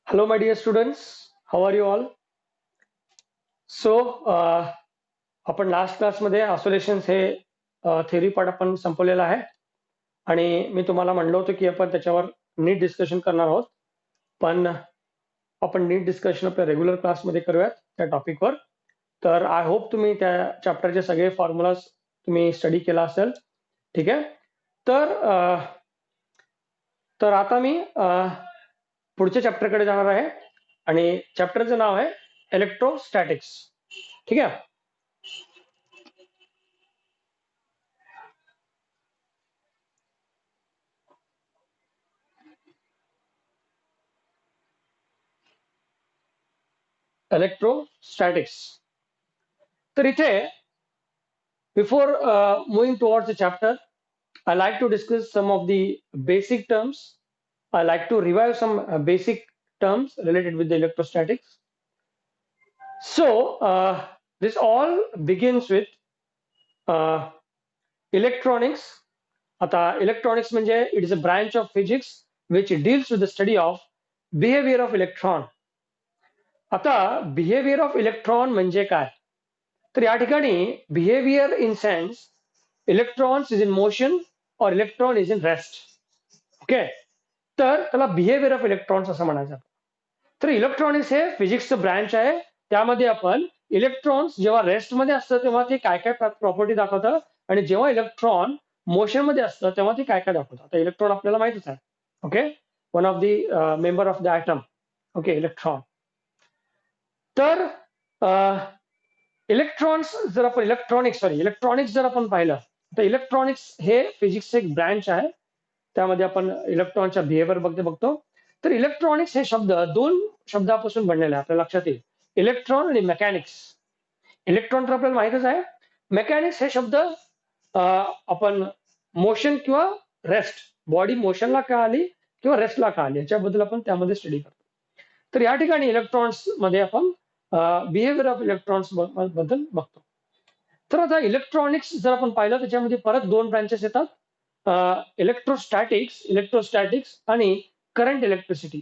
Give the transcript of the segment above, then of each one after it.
Hello, my dear students. How are you all? So, आपण last क्लासमध्ये ऑसोलेशन्स हे theory part आपण संपवलेला आहे आणि मी तुम्हाला म्हणलं होतं की आपण त्याच्यावर नीट डिस्कशन करणार आहोत. पण आपण नीट डिस्कशन आपल्या रेग्युलर क्लासमध्ये करूयात त्या टॉपिकवर. तर आय होप तुम्ही त्या चॅप्टरचे सगळे फॉर्म्युलाज तुम्ही स्टडी केला असेल. ठीक आहे. तर तर आता मी पुढच्या चॅप्टरकडे जाणार आहे आणि चॅप्टरचं नाव आहे इलेक्ट्रोस्टॅटिक्स. ठीक आहे. इलेक्ट्रोस्टॅटिक्स. तर इथे before moving towards the chapter, I like to discuss some of the basic terms. I like to revive some basic terms related with the electrostatics. So this all begins with uh, electronics. आता electronics म्हणजे it is a branch of physics which deals with the study of behavior of electron. आता behavior of electron म्हणजे काय? तर या ठिकाणी behaviour in sense electrons is in motion और electron is in rest. Okay. तर त्याला बिहेवियर ऑफ इलेक्ट्रॉन्स असं म्हणायचं. तर इलेक्ट्रॉनिक्स हे फिजिक्सचं ब्रँच आहे. त्यामध्ये आपण इलेक्ट्रॉन्स जेव्हा रेस्टमध्ये असतं तेव्हा ते काय काय प्रॉपर्टी दाखवतं आणि जेव्हा इलेक्ट्रॉन मोशनमध्ये असतं तेव्हा ते काय काय दाखवतं. आता इलेक्ट्रॉन आपल्याला माहितीच आहे. Okay. One of the member of the atom. Okay. Electron. तर इलेक्ट्रॉन्स जर आपण इलेक्ट्रॉनिक्स जर आपण पाहिलं तर इलेक्ट्रॉनिक्स हे फिजिक्सचे एक ब्रँच आहे. त्यामध्ये आपण इलेक्ट्रॉनच्या बिहेवियर बघतो. तर इलेक्ट्रॉनिक्स हे शब्द दोन शब्दापासून बनलेले आहे. आपल्या लक्षात येईल. इलेक्ट्रॉन आणि मेकॅनिक्स. इलेक्ट्रॉन तर आपल्याला माहितच आहे. मेकॅनिक्स हे शब्द आपण मोशन किंवा रेस्ट, बॉडी मोशनला का आली किंवा रेस्टला का आली याच्याबद्दल आपण त्यामध्ये स्टडी करतो. तर या ठिकाणी इलेक्ट्रॉन्स मध्ये आपण बिहेवियर ऑफ इलेक्ट्रॉन्स बद्दल बघतो. तर आता इलेक्ट्रॉनिक्स जर आपण पाहिलं त्याच्यामध्ये परत दोन ब्रँचेस येतात. इलेक्ट्रोस्टॅटिक्स आणि करंट इलेक्ट्रिसिटी.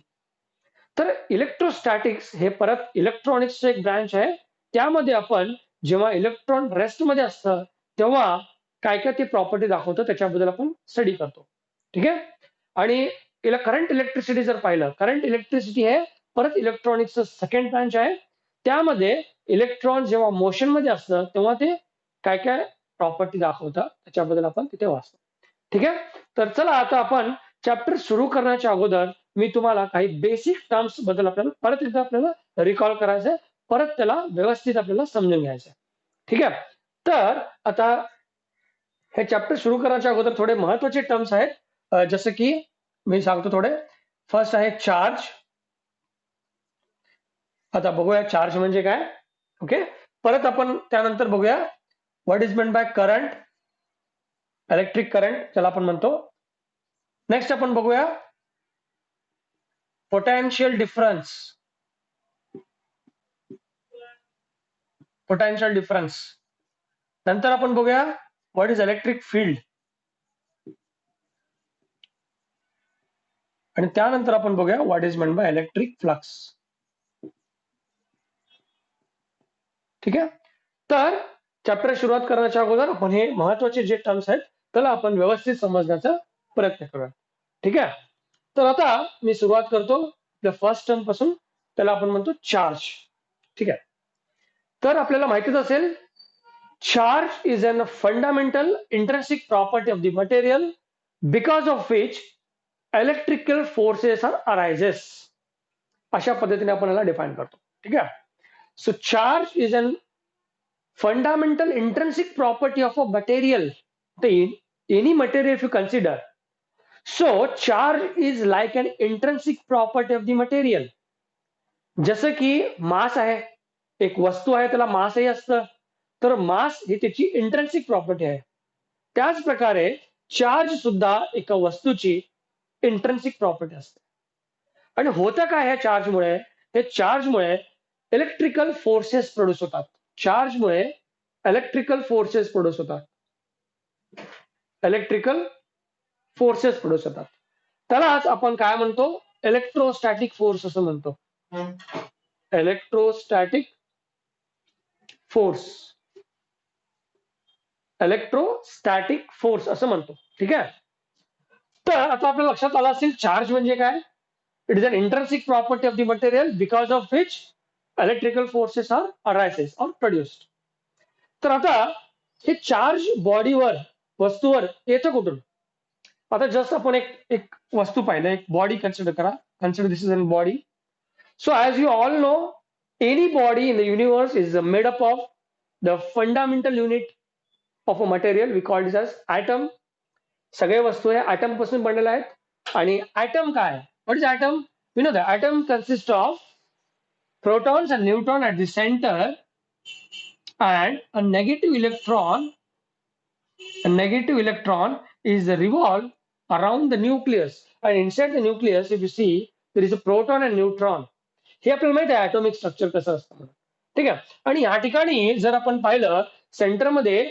तर इलेक्ट्रोस्टॅटिक्स हे परत इलेक्ट्रॉनिक्सचं एक ब्रँच आहे. त्यामध्ये आपण जेव्हा इलेक्ट्रॉन रेस्टमध्ये असतं तेव्हा काय काय ते प्रॉपर्टी दाखवतं त्याच्याबद्दल आपण स्टडी करतो. ठीक आहे. आणि करंट इलेक्ट्रिसिटी जर पाहिलं, करंट इलेक्ट्रिसिटी हे परत इलेक्ट्रॉनिक्सचं सेकंड ब्रँच आहे. त्यामध्ये इलेक्ट्रॉन जेव्हा मोशनमध्ये असतं तेव्हा ते काय काय प्रॉपर्टी दाखवतात त्याच्याबद्दल आपण तिथे वाचतो. ठीक आहे. तर चला आता आपण चॅप्टर सुरू करण्याच्या अगोदर मी तुम्हाला काही बेसिक टर्म्स बद्दल आपल्याला परत एकदा आपल्याला रिकॉल करायचंय, परत त्याला व्यवस्थित आपल्याला समजून घ्यायचंय. ठीक आहे. तर आता हे चॅप्टर सुरू करण्याच्या अगोदर थोडे महत्वाचे टर्म्स आहेत. जसं की मी सांगतो थोडे. फर्स्ट आहे चार्ज. आता बघूया चार्ज म्हणजे काय. ओके. परत आपण त्यानंतर बघूया what is meant by current, electric current ज्याला आपण म्हणतो. नेक्स्ट आपण बघूया पोटेन्शियल डिफरन्स. नंतर आपण बघूया व्हॉट इज इलेक्ट्रिक फील्ड आणि त्यानंतर आपण बघूया what is meant by electric flux. ठीक आहे. तर चॅप्टर सुरुवात करण्याच्या अगोदर आपण हे महत्वाचे जे टर्म्स आहेत त्याला आपण व्यवस्थित समजण्याचा प्रयत्न करूया. ठीक आहे. तर आता मी सुरुवात करतो फर्स्ट टर्म पासून. त्याला आपण म्हणतो चार्ज. ठीक आहे. तर आपल्याला माहितीच असेल charge is an fundamental intrinsic property of the material because of which electrical forces are arises. अशा पद्धतीने आपण याला डिफाईन करतो. ठीक आहे. So charge is an fundamental intrinsic property of a material, any material if you consider. So charge is like an intrinsic property of the material. जसं की मास आहे, एक वस्तू आहे त्याला मासही असतं, तर मास ही त्याची इंट्रिन्सिक प्रॉपर्टी आहे. त्याच प्रकारे चार्ज सुद्धा एका वस्तूची इंट्रिन्सिक प्रॉपर्टी असते. आणि होतं काय ह्या चार्जमुळे? हे चार्जमुळे इलेक्ट्रिकल फोर्सेस प्रोड्यूस होतात. चार्जमुळे इलेक्ट्रिकल फोर्सेस प्रोड्यूस होतात. त्यालाच आपण काय म्हणतो? इलेक्ट्रोस्टॅटिक फोर्स असं म्हणतो. इलेक्ट्रोस्टॅटिक फोर्स, इलेक्ट्रोस्टॅटिक फोर्स असं म्हणतो. ठीक आहे. तर आता आपल्या लक्षात आलं असेल चार्ज म्हणजे काय. It is an intrinsic property of the material because of which electrical forces are arises और प्रोड्युस्ड. तर आता हे चार्ज बॉडीवर, वस्तूवर येतं कुठून. आता जस्ट आपण एक एक वस्तू पाहिलं, एक बॉडी कन्सिडर करा. Consider this is an body. So as you all know, any body in the universe is made up of the fundamental unit of a material. We call this as atom. सगळे वस्तू हे atom पासून बनलेल्या आहेत. आणि atom काय? What is atom? We know that atom consists of protons and neutrons at the center and a negative electron. A negative electron is revolved around the nucleus, and inside the nucleus, if you see, there is a proton and neutron. हे आपल्याला माहिती आहे atomic structure कसं असतं म्हणून. ठीक आहे. आणि या ठिकाणी जर आपण पाहिलं, सेंटरमध्ये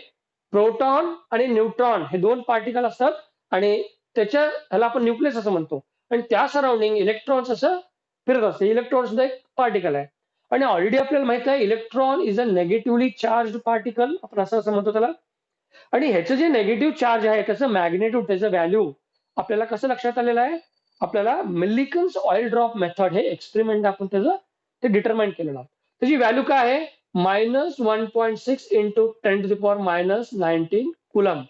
प्रोटॉन आणि न्यूट्रॉन हे दोन पार्टिकल असतात आणि ह्याला आपण न्यूक्लियस असं म्हणतो. आणि त्या सराउंडिंग इलेक्ट्रॉन्स असं फिरत असते. इलेक्ट्रॉन सुद्धा एक पार्टिकल आहे. आणि ऑलरेडी आपल्याला माहित आहे electron is a negatively charge particle, आपण असं म्हणतो त्याला. आणि ह्याचं जे नेगेटिव्ह चार्ज आहे त्याचं मॅग्नेट्यूड, त्याचं व्हॅल्यू आपल्याला कसं लक्षात आलेलं आहे. आपल्याला मिल्लिकन्स ऑइल ड्रॉप मेथड हे एक्सपेरिमेंट आपण त्याचं ते डिटरमाइन केलेलं आहे. त्याची व्हॅल्यू काय आहे, -1.6 इंटू 10⁻⁻19 कुलम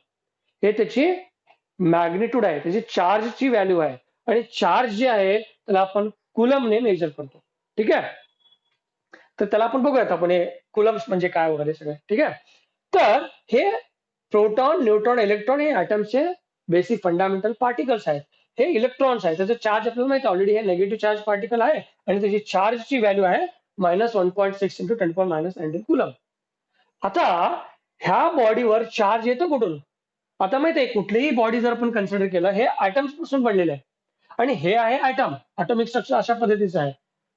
हे त्याची मॅग्नेट्यूड आहे, त्याची चार्जची व्हॅल्यू आहे. आणि चार्ज जे आहे त्याला आपण कुलमने मेजर करतो. ठीक आहे. तर त्याला आपण बघूयात, आपण हे कुलम्स म्हणजे काय वगैरे सगळं. ठीक आहे. तर हे प्रोटॉन, न्यूट्रॉन, इलेक्ट्रॉन हे ॲटमचे बेसिक फंडामेंटल पार्टिकल्स आहेत. हे इलेक्ट्रॉन्स आहेत. त्याचं चार्ज आपल्याला माहिती ऑलरेडी, हे नेगेटिव्ह चार्ज पार्टिकल आहे आणि त्याची चार्जची व्हॅल्यू आहे -1.6 इंटू 10⁻⁹ कुलम. आता ह्या बॉडीवर चार्ज येतो कुठून. आता माहिती आहे कुठलीही बॉडी जर आपण कन्सिडर केलं, हे ॲटम्स पासून बनलेलं आहे. आणि हे आहे ॲटम. ॲटॉमिक स्ट्रक्चर अशा पद्धतीचं आहे.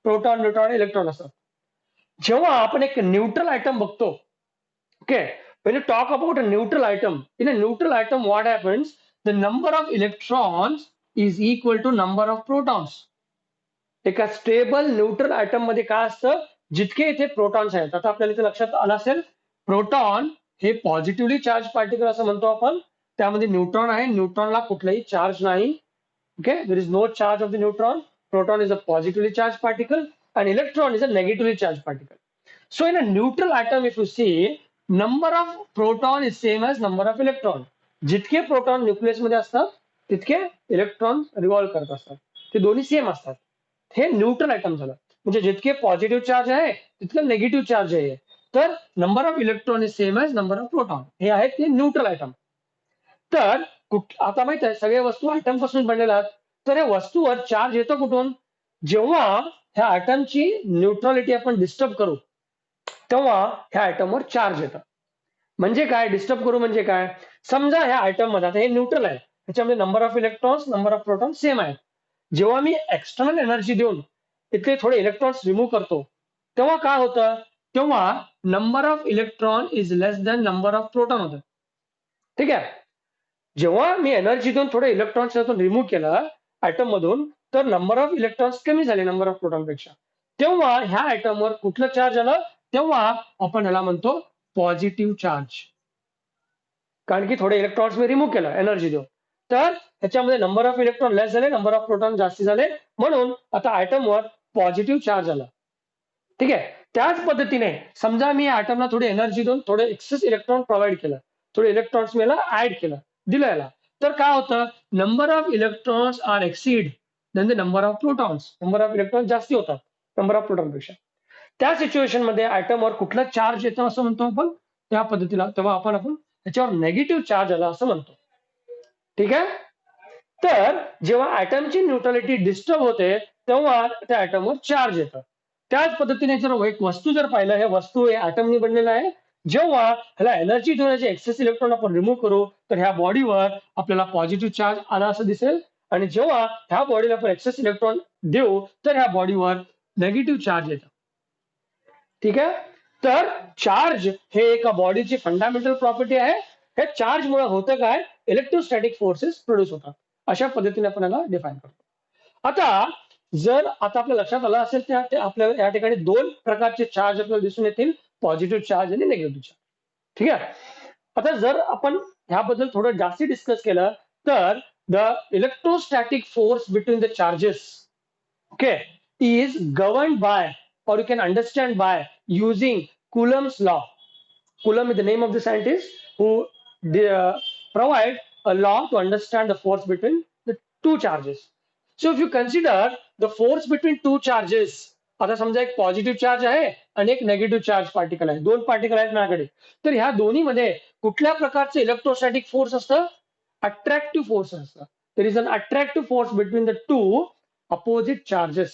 प्रोटॉन, न्यूट्रॉन, इलेक्ट्रॉन असं. जेव्हा आपण एक न्यूट्रल आयटम बघतो, okay, when you talk about a neutral atom, in a neutral atom what happens, the number of electrons is equal to number of protons. एका stable neutral item मध्ये काय असतं, जितके इथे प्रोटॉन्स आहेत. आता आपल्याला इथे लक्षात आलं असेल, प्रोटॉन हे पॉझिटिव्हली चार्ज पार्टिकल असं म्हणतो आपण. त्यामध्ये न्यूट्रॉन आहे, न्यूट्रॉनला कुठलाही चार्ज नाही. Okay, there is no charge of the neutron. Proton is a positively charge particle and electron is a negatively charged particle. So in a neutral atom, if you see, number of proton is same as number of electron. जितके proton nucleus मध्ये असतात तितके electron revolve करत असतात. ते दोन्ही same असतात. हे न्यूट्रल आयटम झालं. म्हणजे जितके पॉझिटिव्ह चार्ज आहे तितकं निगेटिव्ह चार्ज आहे. तर number of electron is same as number of proton. हे आहेत ते न्यूट्रल आयटम. तर आता माहित आहे सगळ्या वस्तू आयटम पासून बनलेल्या आहेत. तर या वस्तूवर चार्ज येतो कुठून, जेव्हा ह्या ॲटमची न्यूट्रलिटी आपण डिस्टर्ब करू तेव्हा ह्या ॲटमवर चार्ज येतं. म्हणजे काय डिस्टर्ब करू म्हणजे काय, समजा ह्या ॲटम मध्ये, आता हे न्यूट्रल आहे, त्याच्यामध्ये number of electrons, number of proton same आहे. जेव्हा मी एक्सटर्नल एनर्जी देऊन इथले थोडे इलेक्ट्रॉन्स रिमूव्ह करतो तेव्हा काय होतं, तेव्हा number of electron is less than number of proton होतं. ठीक आहे. जेव्हा मी एनर्जी देऊन थोडे इलेक्ट्रॉन्स रिमूव्ह केलं ॲटम मधून, तर नंबर ऑफ इलेक्ट्रॉन्स कमी झाले नंबर ऑफ प्रोटॉन पेक्षा. तेव्हा ह्या ॲटमवर कुठलं चार्ज आलं, तेव्हा आपण ह्याला म्हणतो पॉझिटिव्ह चार्ज. कारण की थोडे इलेक्ट्रॉन्स मी रिमूव्ह केलं एनर्जी देऊन, तर ह्याच्यामध्ये नंबर ऑफ इलेक्ट्रॉन लेस झाले, नंबर ऑफ प्रोटॉन जास्त झाले, म्हणून आता ॲटमवर पॉझिटिव्ह चार्ज आला. ठीक आहे. त्याच पद्धतीने समजा मी ॲटमला थोडी एनर्जी देऊन थोडे एक्सेस इलेक्ट्रॉन प्रोव्हाइड केलं, थोडे इलेक्ट्रॉन्स मी याला ऍड केलं, दिलं याला, तर काय होतं, number of electrons are exceed then the number of protons. Number of electron जास्ती होतात नंबर ऑफ प्रोटॉन पेक्षा. त्या सिच्युएशन मध्ये ॲटमवर कुठला चार्ज येतो असं म्हणतो आपण, त्या पद्धतीला तेव्हा आपण त्याच्यावर नेगेटिव्ह चार्ज आला असं म्हणतो. ठीक आहे. तर जेव्हा ॲटमची न्यूट्रलिटी डिस्टर्ब होते तेव्हा त्या ॲटमवर चार्ज येतं. त्याच पद्धतीने जर एक वस्तू जर पाहिलं, हे वस्तू हे ॲटमनी बनलेलं आहे. जेव्हा ह्याला एनर्जी देण्याचे एक्सेस इलेक्ट्रॉन आपण रिमूव्ह करू तर ह्या बॉडीवर आपल्याला पॉझिटिव्ह चार्ज आला असं दिसेल. आणि जेव्हा ह्या बॉडीला आपण एक्सेस इलेक्ट्रॉन देऊ तर ह्या बॉडीवर नेगेटिव्ह चार्ज येतं. ठीक आहे. तर चार्ज हे एका बॉडीची फंडामेंटल प्रॉपर्टी आहे. हे चार्जमुळे होतं काय, इलेक्ट्रोस्टॅटिक फोर्सेस प्रोड्यूस होतात. अशा पद्धतीने आपण याला डिफाईन करतो. आता जर आता आपल्या लक्षात आलं असेल तर आपल्याला या ठिकाणी दोन प्रकारचे चार्ज आपल्याला दिसून येतील, पॉझिटिव्ह चार्ज आणि निगेटिव्ह चार्ज. ठीक आहे. आता जर आपण ह्याबद्दल थोडं जास्ती डिस्कस केलं तर the electrostatic force between the charges, okay, is governed by, or you can understand by using Coulomb's law. Coulomb is the name of the scientist who provide a law to understand the force between the two charges. So if you consider the force between two charges, आता समजा एक positive charge आहे आणि एक negative charge particle आहे, दोन particle आहेत माझ्याकडे, तर ह्या दोन्हीमध्ये कुठल्या प्रकारचं इलेक्ट्रोस्टॅटिक फोर्स असतं? अट्रॅक्टिव्ह फोर्स असतं. There is an attractive force between the two opposite charges.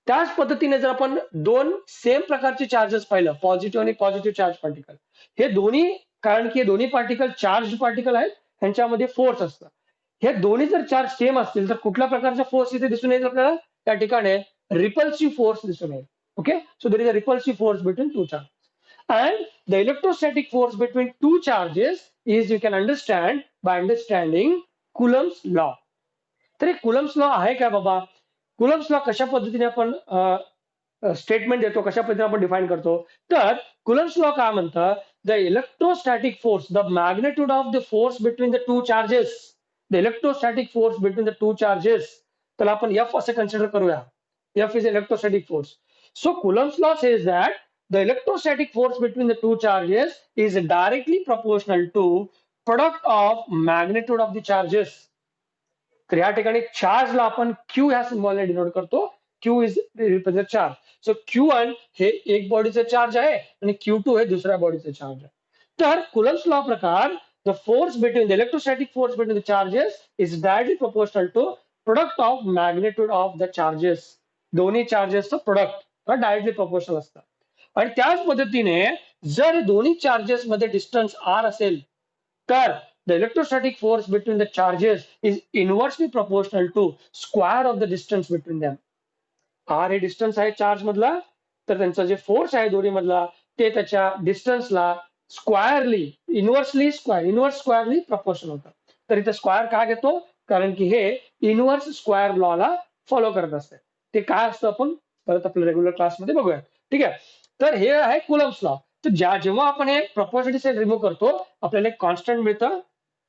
त्याच पद्धतीने जर आपण दोन सेम प्रकारचे चार्जेस पाहिलं, पॉझिटिव्ह आणि पॉझिटिव्ह चार्ज पार्टिकल, हे दोन्ही, कारण की हे दोन्ही पार्टिकल चार्ज पार्टिकल आहेत, त्यांच्यामध्ये फोर्स असतं. हे दोन्ही जर चार्ज सेम असतील तर कुठल्या प्रकारचा फोर्स इथे दिसून येईल आपल्याला? त्या ठिकाणी रिपल्सिव्ह फोर्स दिसून येईल. Okay, so there is a repulsive force between two charge. And the electrostatic force between two charges is, you can understand by understanding Coulomb's law. तर कुलम्स लॉ आहे काय बाबा? कुलम्स लॉ कशा पद्धतीने आपण statement देतो, कशा पद्धतीने आपण डिफाईन करतो? तर कुलम्स लॉ काय म्हणतं? The electrostatic force, the magnitude of the force between the two charges, the electrostatic force between the two charges, त्याला आपण एफ असे कन्सिडर करूया. F is electrostatic force. So Coulomb's law says that the electrostatic force between the two charges is directly proportional to product of magnitude of the charges. तर या ठिकाणी चार्जला आपण Q ह्या सिम्बॉलने denote करतो. Q is represent charge. So Q1 हे एक बॉडीचे charge आहे आणि Q2 हे दुसऱ्या बॉडीचे चार्ज आहे. तर कुलम्स लॉ प्रकार, the force between the electrostatic force between the charges is directly proportional to product of magnitude of the charges. दोन्ही चार्जेसचं प्रोडक्ट डायरेक्टली प्रोपोर्शनल असतं. आणि त्याच पद्धतीने जर दोन्ही चार्जेस मध्ये डिस्टन्स आर असेल तर the electrostatic force between the charges is inversely proportional to square of the distance between them. r हे डिस्टन्स आहे चार्ज मधला, तर त्यांचा जे फोर्स आहे दोन्ही मधला ते त्याच्या डिस्टन्सला स्क्वायरली, इनवर्स स्क्वायरली प्रपोर्शनल होतं. तर इथे स्क्वायर का घेतो? कारण की हे इनवर्स स्क्वायर लॉला फॉलो करत असते. ते काय असतं आपण परत आपल्या रेग्युलर क्लासमध्ये बघूया. ठीक आहे. तर हे आहे कुलम्स लॉ. तर जेव्हा आपण हे प्रपोर्शनॅलिटी साईन रिमूव्ह करतो, आपल्याला एक कॉन्स्टंट मिळतं.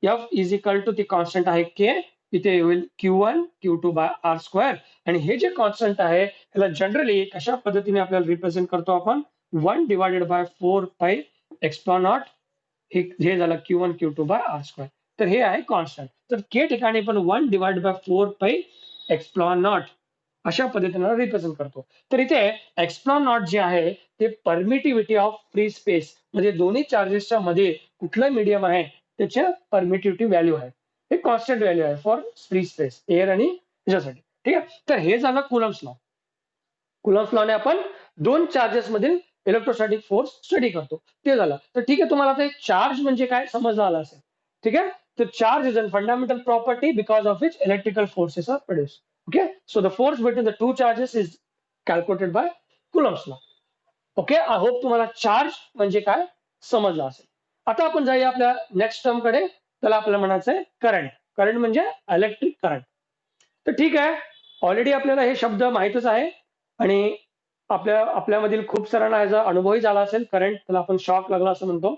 एफ इज इक्वल टू ती कॉन्स्टंट आहे के, इथे होईल Q1 Q2 bye R square. आणि हे जे कॉन्स्टंट आहे त्याला जनरली कशा पद्धतीने आपल्याला रिप्रेझेंट करतो आपण? 1 डिवायडेड बाय 4 पाई एक्सप्लॉन नॉट, हे झालं Q1 Q2 bye R square. तर हे आहे कॉन्स्टंट. तर के ठिकाणी आपण 1 डिवाइड बाय 4 पाई एक्सप्लॉन नॉट अशा पद्धतीने रिप्रेझेंट करतो. तर इथे एक्सप्लॉन नॉट जे आहे ते परमिटिव्हिटी ऑफ फ्री स्पेस, म्हणजे दोन्ही चार्जेसच्या मध्ये कुठलं मीडियम आहे त्याच्या परमिटिव्हिटी व्हॅल्यू आहे. हे कॉन्स्टंट व्हॅल्यू आहे फॉर फ्री स्पेस, एअर आणि ह्याच्यासाठी. ठीक आहे. तर हे झालं कुलम्स लॉ. कुलम्स लॉने आपण दोन चार्जेस मधील इलेक्ट्रोस्टॅटिक फोर्स स्टडी करतो. ते झालं. तर ठीक आहे, तुम्हाला आता चार्ज म्हणजे काय समजलं आलं असेल. ठीक आहे. तर charge is a fundamental property because of which electrical forces are produce. Okay, so the force between the two charges is calculated by Coulomb's law. Okay, I hope तुम्हाला चार्ज म्हणजे काय समजलं असेल. आता आपण जाऊया आपल्या नेक्स्ट टर्म कडे. त्याला आपल्याला म्हणायचं आहे करंट. करंट म्हणजे इलेक्ट्रिक करंट. तर ठीक आहे, ऑलरेडी आपल्याला हे शब्द माहितच आहे आणि आपल्यामधील खूप जणांना याचा अनुभवही झाला असेल. करंट, त्याला आपण शॉक लागला असं म्हणतो.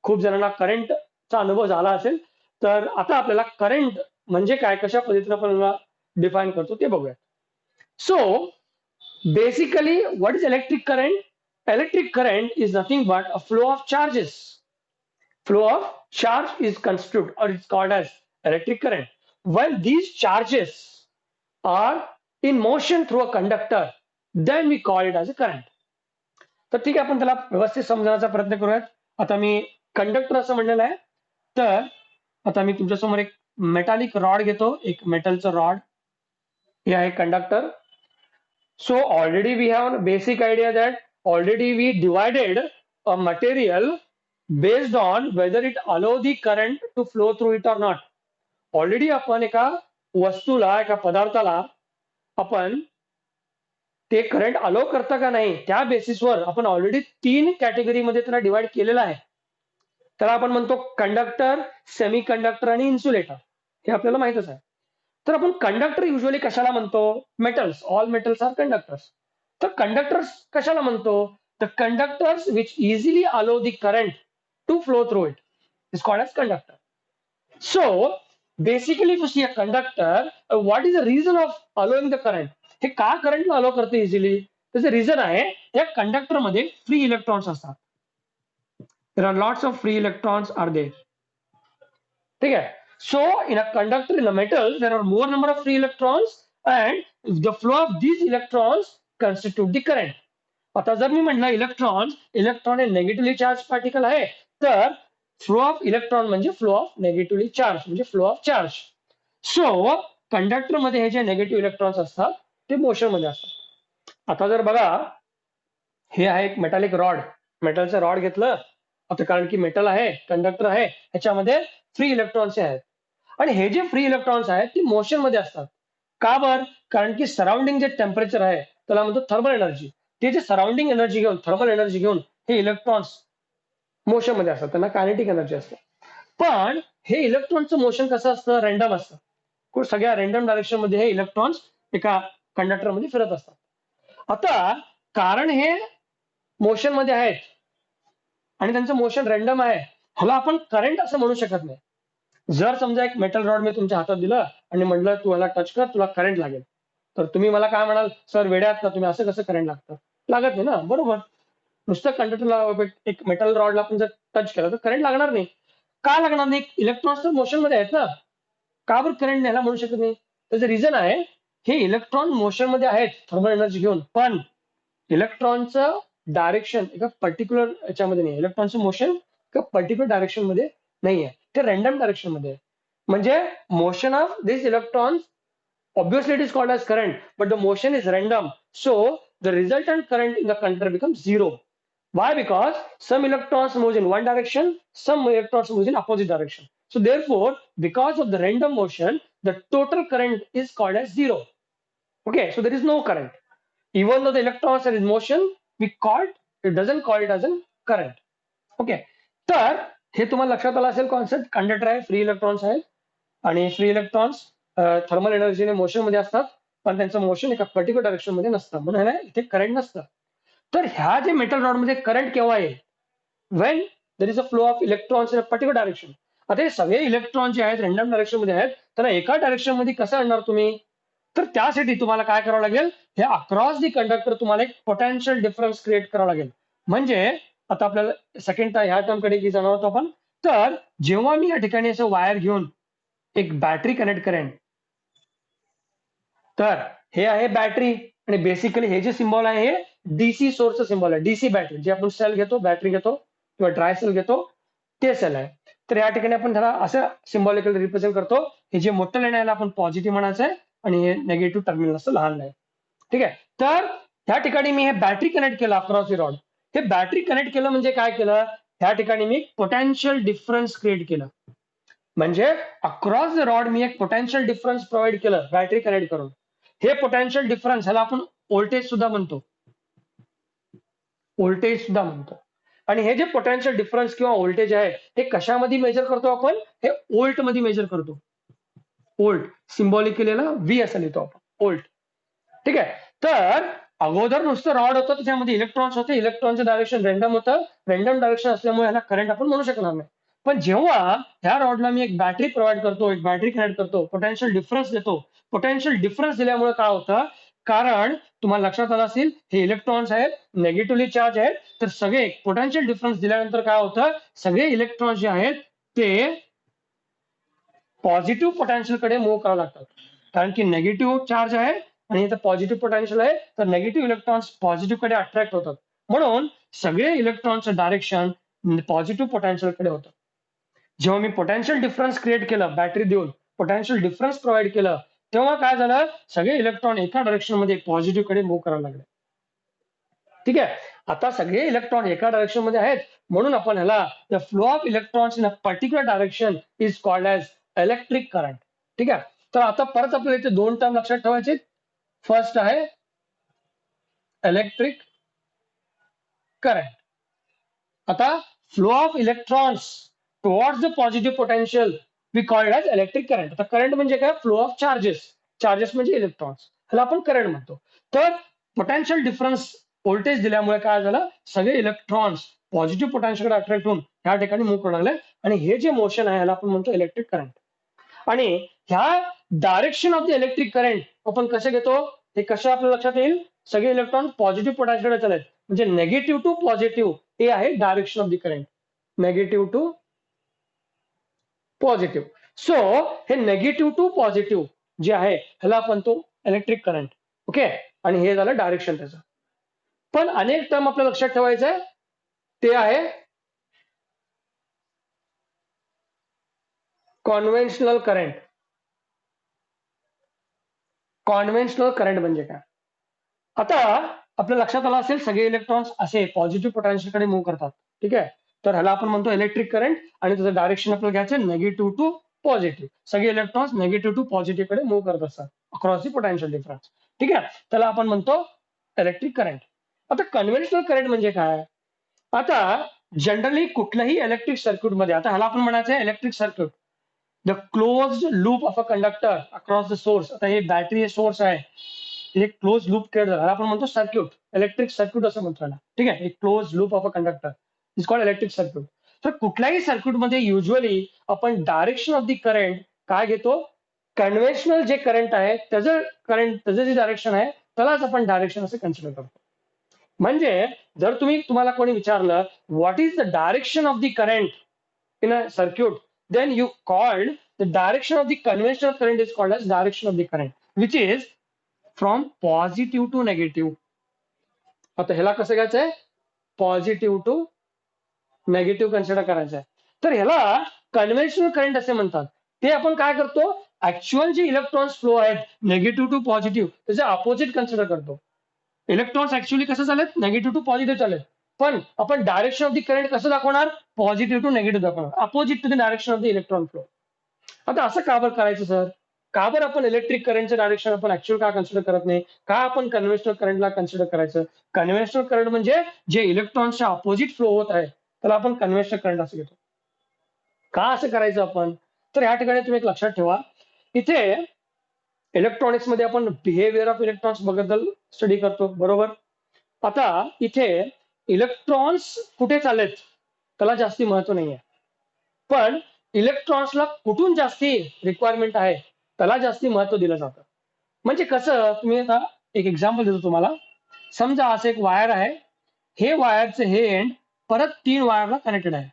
खूप जणांना करंटचा अनुभव झाला असेल. तर आता आपल्याला करंट म्हणजे काय, कशा पद्धतीने आपण डिफाईन करतो ते बघूया. So basically what is electric current? Electric current is nothing but a flow of charges. Flow of charge is constituted or it's called as electric current. When these charges are in motion through a conductor, then we call it as a current. तर ठीक आहे, आपण त्याला व्यवस्थित समजण्याचा प्रयत्न करूयात. आता मी कंडक्टर असं म्हणलेलं आहे. तर आता मी तुमच्यासमोर एक मेटॅलिक रॉड घेतो, एक मेटलचं रॉड. हे आहे conductor. So already we have a basic idea that already we divided a material based on whether it allow the current to flow through it or not. Already आपण एका वस्तूला, एका पदार्थाला आपण ते करंट अलो करता का नाही त्या बेसिसवर आपण ऑलरेडी 3 कॅटेगरीमध्ये त्याला डिवाइड केलेलं आहे. त्याला आपण म्हणतो कंडक्टर, सेमी कंडक्टर आणि इन्सुलेटर. हे आपल्याला माहितच आहे. तर आपण कंडक्टर युजली कशाला म्हणतो? Metals, all metals are conductors. तर कंडक्टर्स कशाला म्हणतो? The conductors which easily allow the current to flow through it is called as conductor. So basically to see a conductor, what is the reason of allowing the current? हे का करंटला अलो करते easily? त्याचं reason आहे, या कंडक्टरमध्ये free electrons असतात. There are lots of free electrons are there. ठीक आहे. So in a conductor, in a metal, there are more number of free electrons and the flow of these electrons constitute the current. आता जर मी म्हटलं electron हे negatively charge particle आहे, तर flow of electron म्हणजे flow of negatively charge म्हणजे flow of charge. So conductor मध्ये हे जे नेगेटिव्ह इलेक्ट्रॉन्स असतात ते मोशन मध्ये असतात. आता जर बघा, हे आहे एक मेटॅलिक रॉड, मेटलचं रॉड घेतलं आता, कारण की मेटल आहे, कंडक्टर आहे, ह्याच्यामध्ये फ्री इलेक्ट्रॉन्स आहेत. आणि हे जे फ्री इलेक्ट्रॉन्स आहेत ते मोशन मध्ये असतात. का बर? कारण की सराउंडिंग जे टेम्परेचर आहे त्याला म्हणतो थर्मल एनर्जी. ते जे सराउंडिंग एनर्जी घेऊन, थर्मल एनर्जी घेऊन हे इलेक्ट्रॉन्स मोशन मध्ये असतात, त्यांना कायनेटिक एनर्जी असते. पण हे इलेक्ट्रॉनचं मोशन कसं असतं? रॅन्डम असतं. सगळ्या रॅन्डम डायरेक्शन मध्ये हे इलेक्ट्रॉन्स एका कंडक्टर मध्ये फिरत असतात. आता कारण हे मोशन मध्ये आहेत आणि त्यांचं मोशन रॅन्डम आहे, ह्याला आपण करंट असं म्हणू शकत नाही. जर समजा एक मेटल रॉड मी तुमच्या हातात दिलं आणि म्हटलं तू ह्याला टच कर, तुला करंट लागेल, तर तुम्ही मला काय म्हणाल? सर वेड्यात का तुम्ही, असं कसं करंट लागतं? लागत नाही ना, बरोबर. नुसतं कंडक्टरला, एक मेटल रॉडला आपण जर टच केलं तर करंट लागणार नाही. का लागणार नाही? इलेक्ट्रॉन्स तर मोशन मध्ये आहेत ना. का बरं करंट न्यायला म्हणू शकत नाही? त्याचं रिझन आहे, हे इलेक्ट्रॉन मोशन मध्ये आहेत थर्मल एनर्जी घेऊन, पण इलेक्ट्रॉनचं डायरेक्शन एका पर्टिक्युलर याच्यामध्ये नाही. इलेक्ट्रॉनचं मोशन एका पर्टिक्युलर डायरेक्शन मध्ये नाहीये, ते रॅन्डम डायरेक्शन मध्ये आहे. म्हणजे motion of this electrons, obviously it is called as current, but the motion is random. So the resultant current in the conductor becomes zero. Why? Because some electrons move in one direction, some electrons move in opposite direction. So therefore, because of the random motion, the total current is called as zero. Okay, so there is no current. Even though the electrons are in motion, it doesn't call it as a current. Okay, तर हे तुम्हाला लक्षात आलं असेल concept. Conductor आहे, free electrons आहेत आणि free electrons thermal एनर्जीने motion मध्ये असतात, पण त्यांचं मोशन एका पर्टिक्युलर डायरेक्शन मध्ये नसतं, म्हणून इथे करंट नसतं. तर ह्या जे मेटल रॉड मध्ये करंट केव्हा येईल? When there is a flow of electrons in a particular direction. आता हे सगळे इलेक्ट्रॉन जे आहेत रॅन्डम डायरेक्शन मध्ये आहेत, त्यांना एका डायरेक्शन मध्ये कसं आणणार तुम्ही? तर त्यासाठी तुम्हाला काय करावं लागेल? हे अक्रॉस दी कंडक्टर तुम्हाला एक पोटेन्शियल डिफरन्स क्रिएट करावं लागेल. म्हणजे आता आपल्याला सेकंड ह्या टर्म कडे जाणार होतो आपण. तर जेव्हा मी या ठिकाणी असं वायर घेऊन एक बॅटरी कनेक्ट करेन, तर हे आहे बॅटरी, आणि बेसिकली हे जे सिम्बॉल आहे हे डीसी सोर्सचं सिम्बॉल आहे. डीसी बॅटरी, जे आपण सेल घेतो, बॅटरी घेतो किंवा ड्राय सेल घेतो, ते सेल आहे. तर या ठिकाणी आपण त्याला असं सिम्बॉलिकली रिप्रेझेंट करतो. हे जे मोठं लाईन आहे आपण पॉझिटिव्ह म्हणायचं आहे आणि हे नेगेटिव्ह टर्मिनल असतं लहान लाईन. ठीक आहे. तर ह्या ठिकाणी मी हे बॅटरी कनेक्ट केलं अक्रॉस दी रॉड. हे बॅटरी कनेक्ट केलं म्हणजे काय केलं? ह्या ठिकाणी मी पोटेन्शियल डिफरन्स क्रिएट केलं. म्हणजे अक्रॉस द रॉड मी एक पोटेन्शियल डिफरन्स प्रोव्हाइड केलं बॅटरी कनेक्ट करून. हे पोटेन्शियल डिफरन्स ह्याला आपण व्होल्टेज सुद्धा म्हणतो, व्होल्टेज सुद्धा म्हणतो. आणि हे जे पोटेन्शियल डिफरन्स किंवा व्होल्टेज आहे हे कशामध्ये मेजर करतो आपण? हे व्होल्ट मध्ये मेजर करतो. व्होल्ट सिम्बॉलिक केलेला व्ही असं लिहितो आपण, व्होल्ट. ठीक आहे. तर अगोदर नुसतं रॉड होतं, त्याच्यामध्ये इलेक्ट्रॉन्स होते, इलेक्ट्रॉनचं डायरेक्शन रॅन्डम होतं. रॅन्डम डायरेक्शन असल्यामुळे ह्याला करंट आपण म्हणू शकणार नाही. पण जेव्हा ह्या रॉडला मी एक बॅटरी प्रोव्हाइड करतो, एक बॅटरी कनेक्ट करतो, पोटेन्शियल डिफरन्स देतो, पोटेन्शियल डिफरन्स दिल्यामुळे काय होतं? कारण तुम्हाला लक्षात आलं असेल, हे इलेक्ट्रॉन्स आहेत, नेगेटिव्हली चार्ज आहेत, तर सगळे पोटेन्शियल डिफरन्स दिल्यानंतर काय होतं? सगळे इलेक्ट्रॉन्स जे आहेत ते पॉझिटिव्ह पोटेन्शियल कडे मूव्ह करावं लागतात. कारण की नेगेटिव्ह चार्ज आहे आणि इथं पॉझिटिव्ह पोटेन्शियल आहे, तर नेगेटिव्ह इलेक्ट्रॉन्स पॉझिटिव्ह कडे अट्रॅक्ट होतात. म्हणून सगळे इलेक्ट्रॉनचं डायरेक्शन पॉझिटिव्ह पोटेन्शियल कडे होतं. जेव्हा मी पोटेन्शियल डिफरन्स क्रिएट केलं बॅटरी देऊन, पोटेन्शियल डिफरन्स प्रोव्हाइड केलं, तेव्हा काय झालं? सगळे इलेक्ट्रॉन एका डायरेक्शन मध्ये पॉझिटिव्ह कडे मूव्ह करायला लागले. ठीक आहे. आता सगळे इलेक्ट्रॉन एका डायरेक्शन मध्ये आहेत, म्हणून आपण ह्याला the flow of electrons in a particular direction is called as electric current. ठीक आहे. तर आता परत आपल्याला इथे दोन टर्म लक्षात ठेवायचे. फर्स्ट आहे इलेक्ट्रिक करंट. आता flow of electrons towards the positive potential we called as electric current. आता करंट म्हणजे काय? Flow of charges. चार्जेस म्हणजे इलेक्ट्रॉन्स. ह्याला आपण करंट म्हणतो. तर पोटेन्शियल डिफरन्स व्होल्टेज दिल्यामुळे काय झालं? सगळे इलेक्ट्रॉन्स पॉझिटिव्ह पोटेन्शियलकडे अट्रॅक्ट होऊन ह्या ठिकाणी मूव्ह करू लागले आणि हे जे मोशन आहे ह्याला आपण म्हणतो इलेक्ट्रिक करंट. आणि ह्या direction of the electric current आपण कसे घेतो? हे कसं आपल्या लक्षात येईल? सगळे इलेक्ट्रॉन पॉझिटिव्ह पोटेन्शियलकडे चालत म्हणजे नेगेटिव्ह टू पॉझिटिव्ह हे आहे direction of the current. Negative to positive. So हे नेगेटिव्ह टू पॉझिटिव्ह जे आहे ह्याला आपण तो इलेक्ट्रिक करंट. ओके. आणि हे झालं डायरेक्शन त्याचं. पण अनेक टर्म आपल्या लक्षात ठेवायचं आहे ते आहे कॉन्व्हेन्शनल करंट. कॉन्व्हेन्शनल करंट म्हणजे काय? आता आपल्या लक्षात आलं असेल सगळे इलेक्ट्रॉन्स असे पॉझिटिव्ह पोटेन्शियलकडे मूव्ह करतात. ठीक आहे. तर ह्याला आपण म्हणतो इलेक्ट्रिक करंट आणि त्याचं डायरेक्शन आपल्याला घ्यायचं नेगेटिव्ह टू पॉझिटिव्ह. सगळे इलेक्ट्रॉन्स नेगेटिव्ह टू पॉझिटिव्ह कडे मूव्ह करत असतात अक्रॉस दी पोटेन्शियल डिफरन्स. ठीक आहे. त्याला आपण म्हणतो इलेक्ट्रिक करंट. आता कन्व्हेन्शनल करंट म्हणजे काय? आता जनरली कुठल्याही इलेक्ट्रिक सर्किटमध्ये आता ह्याला आपण म्हणायचं electric circuit the closed loop of a conductor across the source. आता हे बॅटरी सोर्स आहे, एक क्लोज लूप क्रिएट झाला आपण म्हणतो सर्किट. इलेक्ट्रिक सर्किट असं म्हणतो ना. ठीक आहे. एक close loop of a conductor is called electric circuit. तर कुठल्याही सर्किटमध्ये युजली आपण डायरेक्शन ऑफ द करंट काय घेतो? कन्व्हेन्शनल जे करंट आहे त्याचं जे डायरेक्शन आहे त्यालाच आपण डायरेक्शन असं कन्सिडर करतो. म्हणजे जर तुम्हाला कोणी विचारलं what is the direction of the current in a circuit, then you called the direction of the conventional current is called as direction of the current, which is from positive to negative. आता ह्याला कसं घ्यायचंय? Positive to negative consider करायचं आहे. तर ह्याला conventional current असे म्हणतात. ते आपण काय करतो? ऍक्च्युअल जे इलेक्ट्रॉन्स फ्लो आहेत नेगेटिव्ह टू पॉझिटिव्ह त्याचे अपोजिट कन्सिडर करतो. इलेक्ट्रॉन्स ऍक्च्युअली कसं चालेल? नेगेटिव्ह टू पॉझिटिव्ह चालेल. पण आपण डायरेक्शन ऑफ द करंट कसं दाखवणार? पॉझिटिव्ह टू नेगेटिव्ह दाखवणार. Opposite to the direction of the electron flow. आता असं का बरं करायचं सर? का बरं आपण इलेक्ट्रिक करंटचं डायरेक्शन आपण ऍक्च्युअल का कन्सिडर करत नाही? का आपण कन्व्हेन्शनल करंटला कन्सिडर करायचं? कन्व्हेन्शनल करंट म्हणजे जे इलेक्ट्रॉन्सच्या अपोजिट फ्लो होत आहे त्याला आपण कन्व्हेन्शनल करंट असं घेतो. का असं करायचं आपण? तर या ठिकाणी तुम्ही एक लक्षात ठेवा, इथे इलेक्ट्रॉनिक्स मध्ये आपण बिहेवियर ऑफ इलेक्ट्रॉन्स बद्दल स्टडी करतो, बरोबर? आता इथे इलेक्ट्रॉन्स कुठे चाललेत त्याला जास्ती महत्व नाहीये. पण इलेक्ट्रॉन्सला कुठून जास्ती रिक्वायरमेंट आहे त्याला जास्ती महत्व दिलं जातं. म्हणजे कसं? तुम्ही आता एक एक्झाम्पल देतो तुम्हाला. समजा असं एक वायर आहे, हे वायरचे हे एंड परत 3 वायरला कनेक्टेड आहे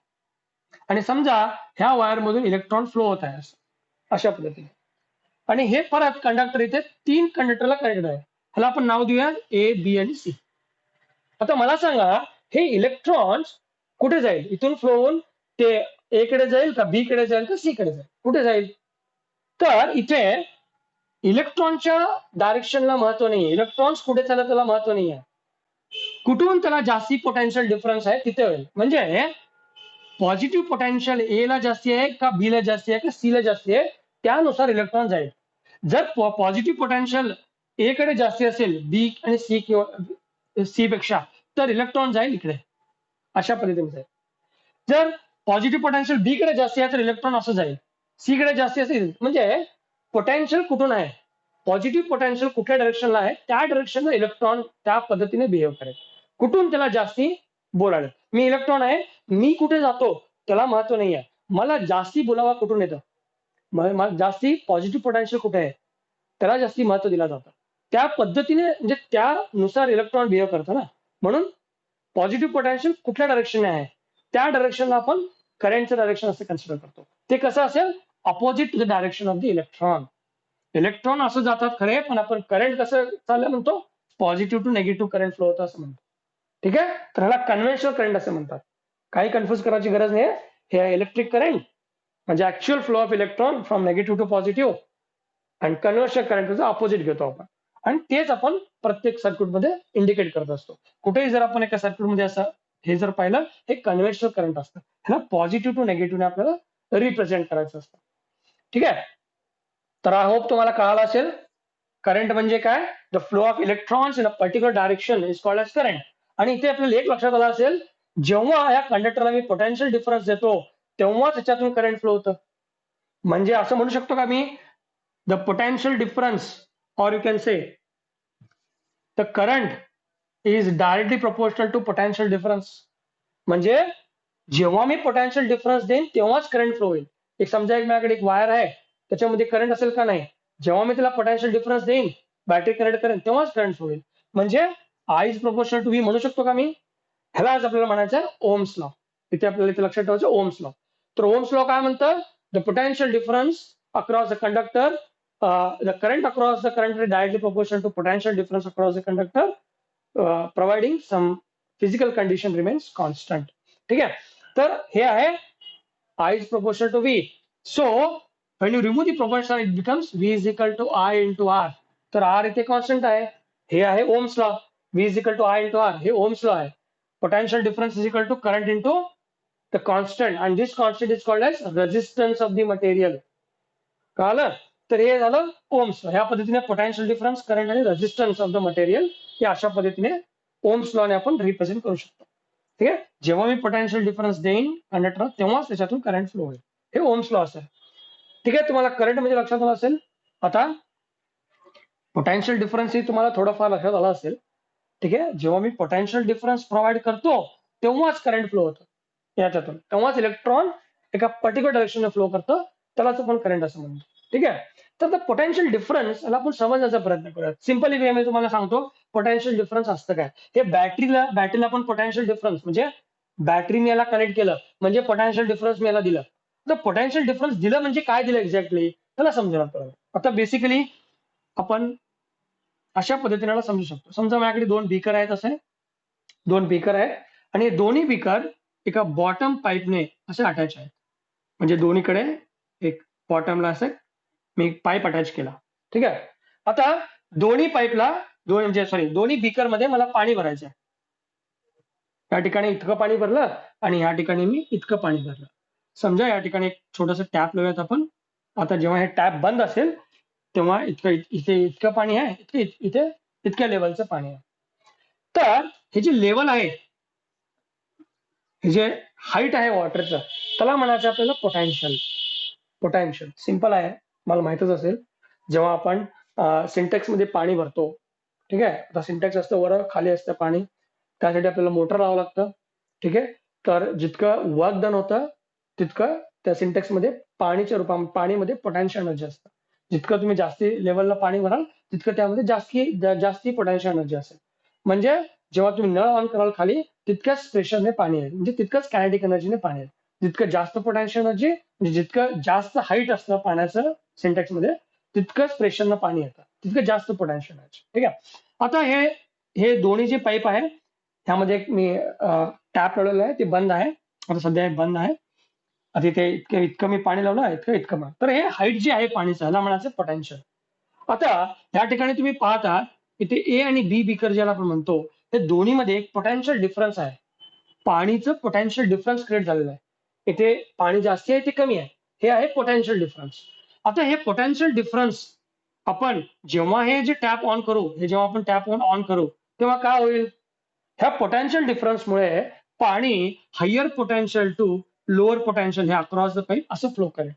आणि समजा ह्या वायर मधून इलेक्ट्रॉन फ्लो होत आहे अशा पद्धतीने आणि हे परत कंडक्टर इथे 3 कंडक्टरला कनेक्टेड आहे. ह्याला आपण नाव देऊया ए, बी आणि सी. आता मला सांगा हे इलेक्ट्रॉन्स कुठे जाईल? इथून फ्लो होऊन ते ए कडे जाईल का बी कडे जाईल का सी कडे जाईल? कुठे जाईल? तर इथे इलेक्ट्रॉनच्या डायरेक्शनला महत्व नाहीये. इलेक्ट्रॉन्स कुठे चालत त्याला महत्व नाहीये. कुठून त्याला जास्ती पोटेन्शियल डिफरन्स आहे तिथे होईल. म्हणजे पॉझिटिव्ह पोटेन्शियल ए ला जास्ती आहे का बी ला जास्ती आहे का सी ला जास्ती आहे त्यानुसार इलेक्ट्रॉन जाईल. जर पॉझिटिव्ह पोटेन्शियल ए कडे जास्ती असेल बी आणि सी किंवा सी पेक्षा तर इलेक्ट्रॉन जाईल इकडे अशा पद्धतीने जाईल. जर पॉझिटिव्ह पोटेन्शियल बी कडे जास्ती आहे तर इलेक्ट्रॉन असं जाईल. सी कडे जास्ती असेल म्हणजे पोटेन्शियल कुठून आहे? पॉझिटिव्ह पोटेन्शियल कुठल्या डायरेक्शनला आहे त्या डायरेक्शनला इलेक्ट्रॉन त्या पद्धतीने बिहेव करेल. कुठून त्याला जास्ती बोलायला? मी इलेक्ट्रॉन आहे, मी कुठे जातो त्याला महत्व नाही आहे. मला जास्ती बोलावा कुठून येतं? मला जास्ती पॉझिटिव्ह पोटेन्शियल कुठे आहे त्याला जास्ती महत्व दिलं जातं. त्या पद्धतीने म्हणजे त्यानुसार इलेक्ट्रॉन बिहेव करतो ना. म्हणून पॉझिटिव्ह पोटेन्शियल कुठल्या डायरेक्शनने आहे त्या डायरेक्शनला आपण करंटचं डायरेक्शन असं कन्सिडर करतो. ते कसं असेल? Opposite to the direction of the electron. Electron असं जातात खरे पण आपण करंट कसं चाललं म्हणतो? Positive to negative current flow होतं असं म्हणतो. ठीक आहे. तर ह्याला कन्व्हेन्शनल करंट असं म्हणतात. काही कन्फ्युज करायची गरज नाही. हे इलेक्ट्रिक करंट म्हणजे actual flow of electron from negative to positive आणि कन्व्हर्शन करंटचं अपोजिट घेतो आपण आणि तेच आपण प्रत्येक सर्किटमध्ये इंडिकेट करत असतो. कुठेही जर आपण एका सर्किटमध्ये असं हे जर पाहिलं हे कन्व्हेन्शनल करंट असतं. ह्याला पॉझिटिव्ह टू निगेटिव्हने आपल्याला रिप्रेझेंट करायचं असतं. ठीक आहे. तर आय होप तुम्हाला कळालं असेल करंट म्हणजे काय? The flow of electrons in a particular direction is called as current. आणि इथे आपल्याला एक लक्षात आलं असेल जेव्हा या कंडक्टरला मी पोटेन्शियल डिफरन्स देतो तेव्हा त्याच्यातून करंट फ्लो होतं. म्हणजे असं म्हणू शकतो का मी, the potential difference or you can say the current is directly proportional to potential difference. म्हणजे जेव्हा मी पोटेन्शियल डिफरन्स देईन तेव्हाच करंट फ्लो होईल. एक समजा एक माझ्याकडे एक वायर आहे, त्याच्यामध्ये करंट असेल का नाही, जेव्हा मी त्याला पोटेन्शियल डिफरन्स देईन, बॅटरी कनेक्ट करेन, तेव्हाच करंट फ्लो होईल. म्हणजे I is proportional to V म्हणू शकतो का मी. ह्याला आज आपल्याला म्हणायचं आहे ओम्स लॉ. इथे आपल्याला इथे लक्षात ठेवायचं ओम्स लॉ. तर ओम्स लॉ काय म्हणतं, the potential difference across the conductor, the current across the current is directly proportional to potential difference across the conductor, providing some physical condition remains constant. ठीक आहे. तर हे आहे I is proportional to V. So when you remove the proportional it becomes V is equal to I into R. तर R इथे constant आहे. हे आहे Ohm's law. V is equal to I into R. हे Ohm's law आहे. Potential difference is equal to current into the constant, and this constant is called as resistance of the material. कळालं. तर हे झालं Ohm's law. ह्या पद्धतीने potential difference, current आणि resistance of the material हे अशा पद्धतीने ओम्स लॉने आपण रिप्रेझेंट करू शकतो. ठीक आहे. जेव्हा मी पोटेन्शियल डिफरन्स देईन कंडक्टर तेव्हाच त्याच्यातून करंट फ्लो होईल. हे ओम्स लॉ असेल. ठीक आहे. तुम्हाला करंट म्हणजे लक्षात आलं असेल. आता पोटेन्शियल डिफरन्स ही तुम्हाला थोडंफार लक्षात आलं असेल. ठीक आहे. जेव्हा मी पोटेन्शियल डिफरन्स प्रोव्हाइड करतो तेव्हाच करंट फ्लो होतं याच्यातून, तेव्हाच इलेक्ट्रॉन एका पर्टिक्युलर डायरेक्शनने फ्लो करतं, त्यालाच आपण करंट असं म्हणतो. ठीक आहे. तर पोटेन्शियल डिफरन्स याला आपण समजण्याचा प्रयत्न करूया. सिंपली वे मी तुम्हाला सांगतो पोटेन्शियल डिफरन्स असतं काय. हे बॅटरीला आपण पोटेन्शियल डिफरन्स म्हणजे बॅटरीने याला कनेक्ट केलं म्हणजे पोटेन्शियल डिफरन्स मी याला दिलं. तर पोटेन्शियल डिफरन्स दिलं म्हणजे काय दिलं एक्झॅक्टली त्याला समजणार पाहिजे. आता बेसिकली आपण अशा पद्धतीने समजू शकतो. समजा माझ्याकडे दोन बीकर आहेत, असे दोन बीकर आहेत आणि हे दोन्ही बीकर एका बॉटम पाईपने असे अटॅच आहेत. म्हणजे दोन्हीकडे एक बॉटमला असं मी पाईप अटॅच केला. ठीक आहे. आता दोन्ही पाईपला दोन्ही बीकर मध्ये मला पाणी भरायचं आहे. या ठिकाणी इतकं पाणी भरलं आणि या ठिकाणी मी इतकं पाणी भरलं. समजा या ठिकाणी एक छोटंसं टॅप लावूयात आपण. आता जेव्हा हे टॅप बंद असेल तेव्हा इथे इतकं पाणी आहे, इथे इतक्या लेवलचं पाणी आहे. तर हे जे लेवल आहे, हे जे हाईट आहे वॉटरचं, त्याला म्हणायचं आपल्याला पोटेन्शियल. पोटेन्शियल सिंपल आहे, मला माहितच असेल. जेव्हा आपण सिंटेक्स मध्ये पाणी भरतो, ठीक आहे. आता सिंटेक्स असतं वर खाली असतं पाणी, त्यासाठी आपल्याला मोटर लावावं लागतं. ठीक आहे. तर जितकं वर्क डन होतं तितकं त्या सिंटेक्स मध्ये पाणीमध्ये पोटेन्शियल एनर्जी असतं. जितकं तुम्ही जास्ती लेवलला पाणी भराल तितकं त्यामध्ये जास्ती पोटेन्शियल एनर्जी असेल. म्हणजे जेव्हा तुम्ही नळ ऑन कराल खाली तितक्याच प्रेशरने पाणी येईल, म्हणजे तितकंच कायनेटिक एनर्जीने पाणी येईल. जितकं जास्त पोटेन्शियल एनर्जी म्हणजे जितकं जास्त हाईट असतं पाण्याचं सिंटेक्स मध्ये तितकंच प्रेशरनं पाणी येतं, तितकं जास्त पोटेन्शियल एनर्जी. ठीक आहे. आता हे दोन्ही जे पाईप आहे ह्यामध्ये एक मी टॅप लावलेलं आहे, ते बंद आहे. आता सध्या हे बंद आहे. आता इथे इतकं मी पाणी लावलं, इतकं तर हे हाईट जी आहे पाणीचं ह्याला म्हणायचं पोटेन्शियल. आता या ठिकाणी तुम्ही पाहता इथे ए आणि बी बीकर ज्याला आपण म्हणतो, हे दोन्हीमध्ये एक पोटेन्शियल डिफरन्स आहे. पाणीचं पोटेन्शियल डिफरन्स क्रिएट झालेलं आहे. इथे पाणी जास्ती आहे, ते कमी आहे. हे आहे पोटेन्शियल डिफरन्स. आता हे पोटेन्शियल डिफरन्स आपण जेव्हा हे जे टॅप ऑन करू, जेव्हा आपण टॅप ऑन करू तेव्हा काय होईल, ह्या पोटेन्शियल डिफरन्समुळे पाणी higher potential to lower potential हे अक्रॉस द पाईप असं फ्लो करेल.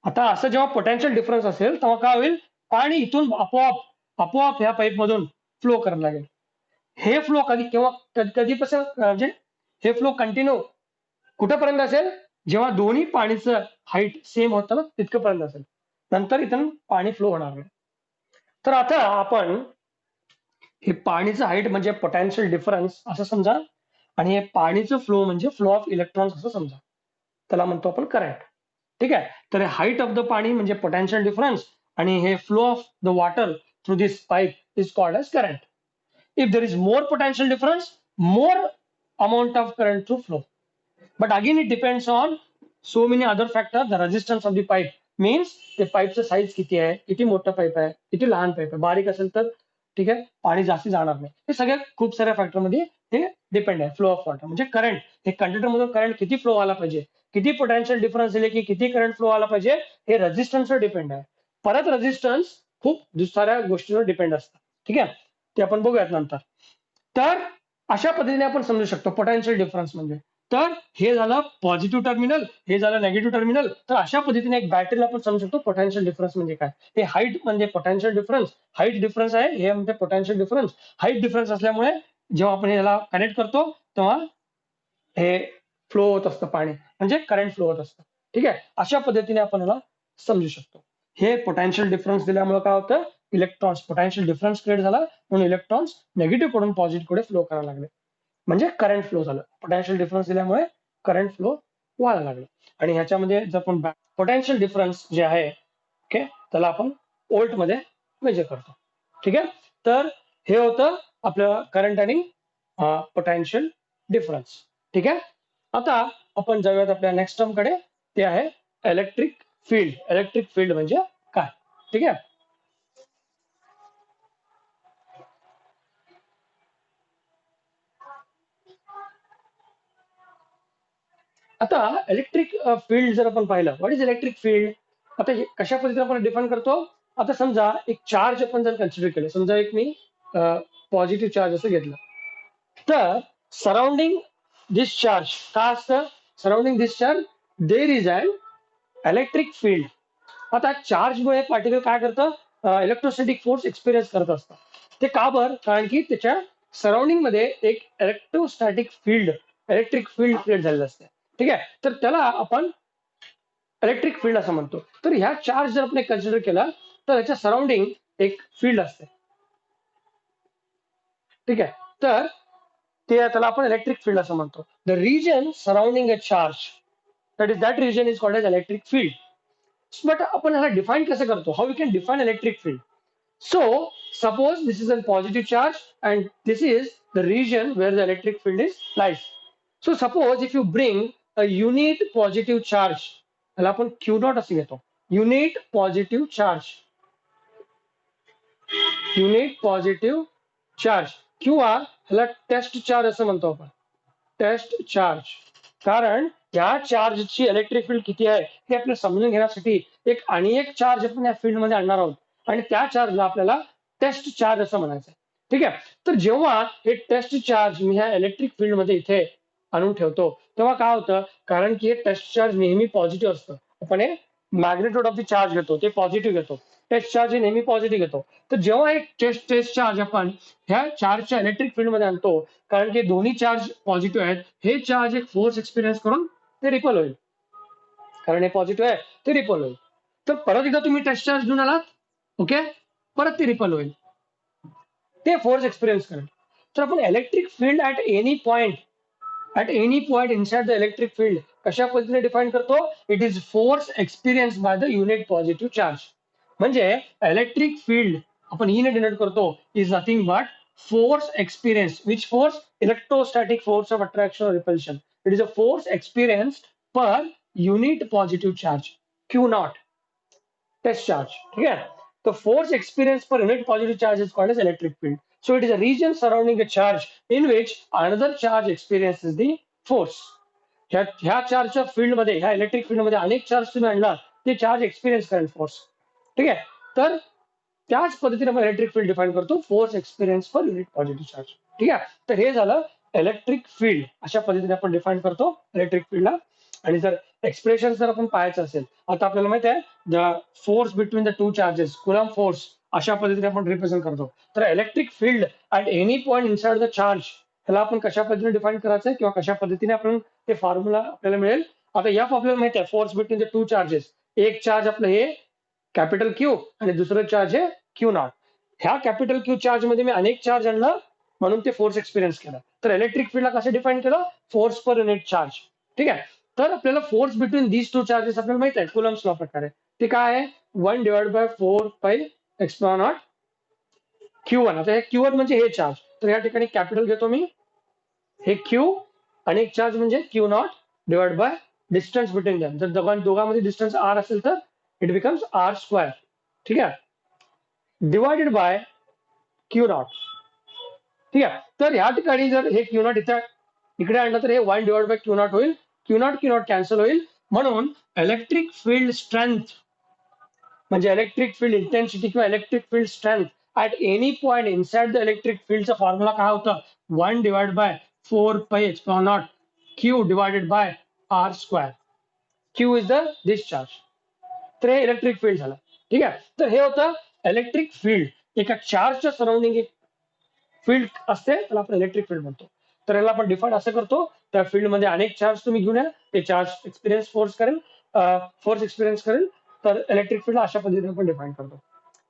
आता असं जेव्हा पोटेन्शियल डिफरन्स असेल तेव्हा काय होईल, पाणी इथून आपोआप ह्या पाईप मधून फ्लो करायला लागेल. हे फ्लो कधीपासून म्हणजे हे फ्लो कंटिन्यू कुठेपर्यंत असेल, जेव्हा दोन्ही पाणीचं हाईट सेम होतं ना तितकंपर्यंत असेल. नंतर इथून पाणी फ्लो होणार नाही. तर आता आपण हे पाणीचं हाईट म्हणजे पोटेन्शियल डिफरन्स असं समजा आणि हे पाणीचं फ्लो म्हणजे फ्लो ऑफ इलेक्ट्रॉन्स असं समजा. त्याला म्हणतो आपण करंट. ठीक आहे. तर हाईट ऑफ द पाणी म्हणजे पोटेन्शियल डिफरन्स आणि हे flow of the water through this pipe is called as current. If there is more potential difference, more amount of current to flow. But again, it depends on so many other factors. The resistance of the pipe means ते पाईपचं size किती आहे, किती मोठं pipe आहे, किती लहान pipe आहे. बारीक असेल तर ठीक आहे पाणी जास्त जाणार नाही. हे सगळ्या खूप साऱ्या फॅक्टर मध्ये हे डिपेंड आहे. फ्लो ऑफ वॉटर म्हणजे करंट, हे कंडक्टर मधून करंट किती फ्लो व्हायला पाहिजे, किती पोटेन्शियल डिफरन्स दिले की किती करंट फ्लो व्हायला पाहिजे, हे रेझिस्टन्सवर डिपेंड आहे. परत रेझिस्टन्स खूप साऱ्या गोष्टींवर डिपेंड असतात. ठीक आहे. ते आपण बघूयात नंतर. तर अशा पद्धतीने आपण समजू शकतो पोटेन्शियल डिफरन्स म्हणजे तर हे झालं पॉझिटिव्ह टर्मिनल, हे झालं नेगेटिव्ह टर्मिनल. तर अशा पद्धतीने एक बॅटरीला आपण समजू शकतो पोटेन्शियल डिफरन्स म्हणजे काय. हे हाईट म्हणजे पोटेन्शियल डिफरन्स, हाईट डिफरन्स आहे, हे म्हणजे पोटेन्शियल डिफरन्स. हाईट डिफरन्स असल्यामुळे जेव्हा आपण याला कनेक्ट करतो तेव्हा हे फ्लो होत असतं पाणी, म्हणजे करंट फ्लो होत असतं. ठीक आहे, अशा पद्धतीने आपण याला समजू शकतो. हे पोटेन्शियल डिफरन्स दिल्यामुळे काय होतं, इलेक्ट्रॉन्स पोटेन्शियल डिफरन्स क्रिएट झाला, म्हणून इलेक्ट्रॉन्स निगेटिव्ह कडून पॉझिटिव्ह कडे फ्लो करायला लागले, म्हणजे करंट फ्लो झालं. पोटेन्शियल डिफरन्स दिल्यामुळे करंट फ्लो व्हायला लागलं. आणि ह्याच्यामध्ये जर आपण पोटेन्शियल डिफरन्स जे आहे, ओके, त्याला आपण वोल्ट मध्ये मेजर करतो. ठीक आहे, तर हे होतं आपलं करंट आणि पोटेन्शियल डिफरन्स. ठीक आहे, आता आपण जाऊयात आपल्या नेक्स्ट टर्म कडे, ते आहे इलेक्ट्रिक फील्ड. इलेक्ट्रिक फील्ड म्हणजे काय. ठीक आहे, आता इलेक्ट्रिक फील्ड जर आपण पाहिलं, व्हॉट इज इलेक्ट्रिक फील्ड. आता हे कशा पद्धतीने आपण डिफाईन करतो. आता समजा एक चार्ज आपण जर कन्सिडर केलं, समजा एक मी पॉझिटिव्ह चार्ज असं घेतलं, तर सराउंडिंग दिस चार्ज काय असतं, surrounding this charge there is an electric field. आता चार्जमुळे पार्टिकल काय करतं, इलेक्ट्रोस्टॅटिक फोर्स एक्सपिरियन्स करत असतं. ते का बरं, कारण की त्याच्या सराउंडिंग मध्ये एक electrostatic field, electric field create झालेलं असते. ठीक आहे, तर त्याला आपण इलेक्ट्रिक फील्ड असं म्हणतो. तर ह्या चार्ज जर आपण कन्सिडर केला, तर याच्या सराउंडिंग एक फील्ड असते. ठीक आहे, तर त्याला आपण इलेक्ट्रिक फील्ड असं म्हणतो. The region surrounding a charge, that region is called as electric field. But आपण ह्याला डिफाईन कसं करतो, how we can define electric field. So, suppose this is a positive charge and this is the region where the electric field is lies. So, suppose if you bring a unit positive charge, त्याला आपण Q dot असे घेतो. Unit positive charge, unit positive charge किंवा ह्याला taste charge असं म्हणतो आपण, taste charge. कारण या चार्जची इलेक्ट्रिक फील्ड किती आहे हे आपल्याला समजून घेण्यासाठी एक आणि एक चार्ज आपण या फील्ड मध्ये आणणार आहोत, आणि त्या चार्जला आपल्याला टेस्ट चार्ज असं म्हणायचं. ठीक आहे, तर जेव्हा हे टेस्ट चार्ज मी ह्या इलेक्ट्रिक फील्ड मध्ये इथे आणून ठेवतो, तेव्हा काय होतं, कारण की हे टेस्ट चार्ज नेहमी पॉझिटिव्ह असतं. आपण हे मॅग्नेट्यूड ऑफ द चार्ज घेतो, ते पॉझिटिव्ह घेतो. टेस्ट चार्ज हे नेहमी पॉझिटिव्ह घेतो. तर जेव्हा एक टेस्ट चार्ज आपण ह्या चार्जच्या इलेक्ट्रिक फील्ड मध्ये आणतो, कारण की दोन्ही चार्ज पॉझिटिव्ह आहेत, हे चार्ज एक फोर्स एक्सपिरियन्स करून ते रिपल होईल. कारण हे पॉझिटिव्ह आहे, ते रिपल होईल. तर परत एकदा तुम्ही टेस्ट चार्ज घेऊन आलात, ओके, परत ते रिपल होईल, ते फोर्स एक्सपिरियन्स करेल. तर आपण electric field at any point inside the electric field कशा पद्धतीने डिफाईन करतो. It is force experience by the unit positive charge. म्हणजे इलेक्ट्रिक फील्ड आपण ई ने डिनोट करतो, is nothing but force experience. Which force, electrostatic force of attraction और repulsion. It is a force experience per unit positive charge, Q naught, test charge. ठीक है, the force experienced per unit positive charge is called as electric field. So it is a region surrounding a charge in which another charge experiences the force. ह्या चार्जच्या field मध्ये, ह्या electric field मध्ये अनेक charge तुम्ही आणला, ते charge experience करेल फोर्स. ठीक आहे, तर त्याच पद्धतीने आपण इलेक्ट्रिक फील्ड डिफाईन करतो, force experience per unit positive charge. ठीक आहे, तर हे झालं इलेक्ट्रिक फील्ड. अशा पद्धतीने आपण डिफाईन करतो इलेक्ट्रिक फील्डला. आणि जर एक्सप्रेशन जर आपण पाहायचं असेल, आता आपल्याला माहिती आहे the force between the two charges, coulomb force, अशा पद्धतीने आपण रिप्रेझेंट करतो. तर electric field at any point inside the charge, ह्याला आपण कशा पद्धतीने डिफाईन करायचं किंवा कशा पद्धतीने आपण ते फॉर्म्युला आपल्याला मिळेल. आता या आपल्याला माहिती आहे force between the two charges, एक चार्ज आपलं हे कॅपिटल क्यू आणि दुसरं चार्ज आहे क्यू नॉट. ह्या कॅपिटल क्यू चार्ज मध्ये मी अनेक चार्ज आणलं, म्हणून ते फोर्स एक्सपिरियन्स केलं. तर इलेक्ट्रिक फील्डला कसं डिफाईन केलं, फोर्स पर युनिट चार्ज. ठीक आहे, तर आपल्याला force between these two charges आपल्याला माहित आहे कुलम्स लॉ प्रकारे. ते काय आहे, 1/4πε0 Q1. आता हे Q1 म्हणजे हे चार्ज, तर या ठिकाणी कॅपिटल घेतो मी, हे Q आणि एक चार्ज म्हणजे Q0 divide by distance between them. जर दोघांमध्ये डिस्टन्स R असेल तर इट बिकम्स R². ठीक आहे, डिवायडेड बाय Q0. ठीक आहे, तर या ठिकाणी जर हे Q0 इकडे आणलं तर हे 1/Q0 होईल. Q0 कॅन्सल होईल. म्हणून इलेक्ट्रिक फील्ड स्ट्रेंथ म्हणजे इलेक्ट्रिक फील्ड इंटेन्सिटी किंवा electric field strength at any point inside the electric फील्डचा formula काय होतं, 1/4πε0 Q divided by R square. Q is the discharge. तर हे इलेक्ट्रिक फील्ड झालं. ठीक आहे. तर हे होतं इलेक्ट्रिक फील्ड. एका चार्जच्या सराउंडिंग एक फील्ड असते, त्याला आपण इलेक्ट्रिक फील्ड म्हणतो. तर याला आपण डिफाईन असं करतो, त्या फील्डमध्ये अनेक चार्ज तुम्ही घेऊन या, ते चार्ज एक्सपिरियन्स फोर्स एक्सपिरियन्स करेल, तर इलेक्ट्रिक फील्ड अशा पद्धतीने आपण डिफाईन करतो.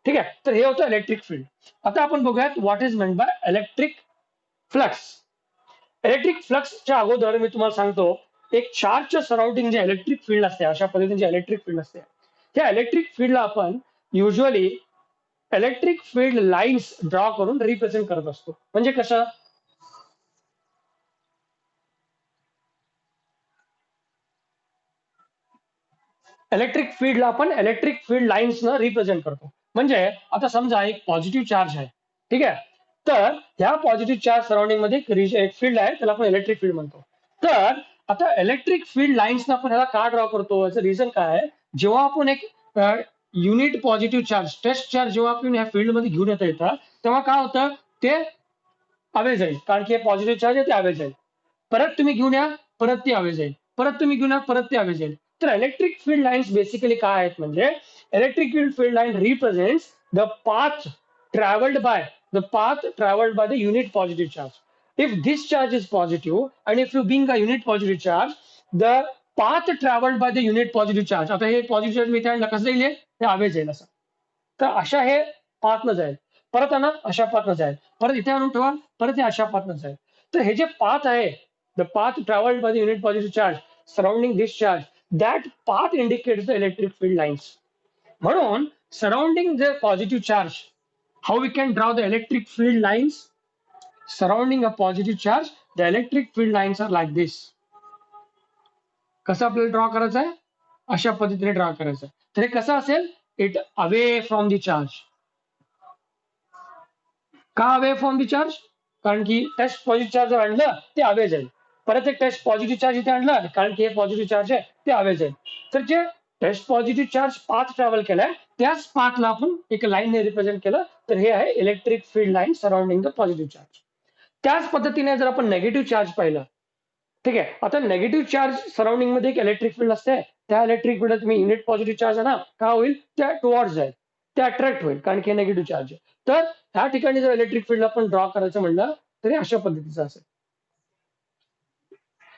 ठीक आहे. तर हे होतं इलेक्ट्रिक फील्ड. आता आपण बघूयात what is meant by electric flux. Electric फ्लक्सच्या अगोदर मी तुम्हाला सांगतो, एक चार्जच्या सराउंडिंग जे इलेक्ट्रिक फील्ड असते, अशा पद्धतीने इलेक्ट्रिक फील्ड असते, त्या इलेक्ट्रिक फील्डला आपण usually electric field lines draw करून रिप्रेझेंट करत असतो. म्हणजे कसं, इलेक्ट्रिक फील्डला आपण इलेक्ट्रिक फील्ड लाईन्स न रिप्रेझेंट करतो. म्हणजे आता समजा एक पॉझिटिव्ह चार्ज आहे. ठीक आहे. तर ह्या पॉझिटिव्ह चार्ज सराउंडिंग मध्ये एक फील्ड आहे, त्याला आपण इलेक्ट्रिक फील्ड म्हणतो. तर आता इलेक्ट्रिक फील्ड लाईन्स आपण ह्याला का ड्रॉ करतो, याचं रिझन काय आहे, जेव्हा आपण एक unit positive charge test charge जेव्हा आपण ह्या फील्ड मध्ये घेऊन येतं, तेव्हा काय होतं, ते हवे जाईल, कारण की हे पॉझिटिव्ह चार्ज आहे, ते हवे जाईल. परत तुम्ही घेऊन या, परत ते हवे जाईल. परत तुम्ही घेऊन या, परत ते हवे जाईल. तर इलेक्ट्रिक फील्ड लाईन्स बेसिकली काय आहेत, म्हणजे electric field line represents the path traveled by the unit positive charge. If this charge is positive and if you being a unit positive charge, the path traveled by the unit positive charge, आता हे positive charge मी इथे आणलं, कसं जाईल, हे हवे जाईल असं. तर अशा हे पाथनं जाईल. परत आहे ना, अशा पाथनं जाईल. परत इथे आणून ठेवा, परत हे अशा पाथनं जाईल. तर हे जे पाथ आहे, the path travelled by the unit positive charge surrounding this charge, that path indicates the electric field lines. म्हणून surrounding the positive charge, how we can draw the electric field lines surrounding a positive charge, the electric field lines are like this. कसं आपल्याला draw करायचं आहे, अशा पद्धतीने draw करायचं. तर हे कसं असेल, it away from the charge. का अवे फ्रॉम द चार्ज, कारण की टेस्ट पॉझिटिव्ह चार्ज जर आणलं, ते अवे जाईल. परत एक टेस्ट पॉझिटिव्ह चार्ज इथे आणलं, कारण की हे पॉझिटिव्ह चार्ज आहे, ते अवे जाईल. तर जे test positive charge path travel केलाय, त्याच पाथला आपण एक लाईनने रिप्रेझेंट केलं, तर हे आहे electric field line surrounding the positive charge. त्याच पद्धतीने जर आपण नेगेटिव्ह चार्ज पाहिलं, ठीक आहे, आता नेगेटिव्ह चार्ज सराउंडिंग मध्ये एक इलेक्ट्रिक फील्ड असते, त्या इलेक्ट्रिक फील्ड तुम्ही युनिट पॉझिटिव्ह चार्ज आहे ना, काय होईल, त्या टुवर्ड्स जाईल, ते अट्रॅक्ट होईल, कारण की नेगेटिव्ह चार्ज आहे. तर ह्या ठिकाणी जर इलेक्ट्रिक फील्ड आपण ड्रॉ करायचं म्हणलं, तर हे अशा पद्धतीचं असेल.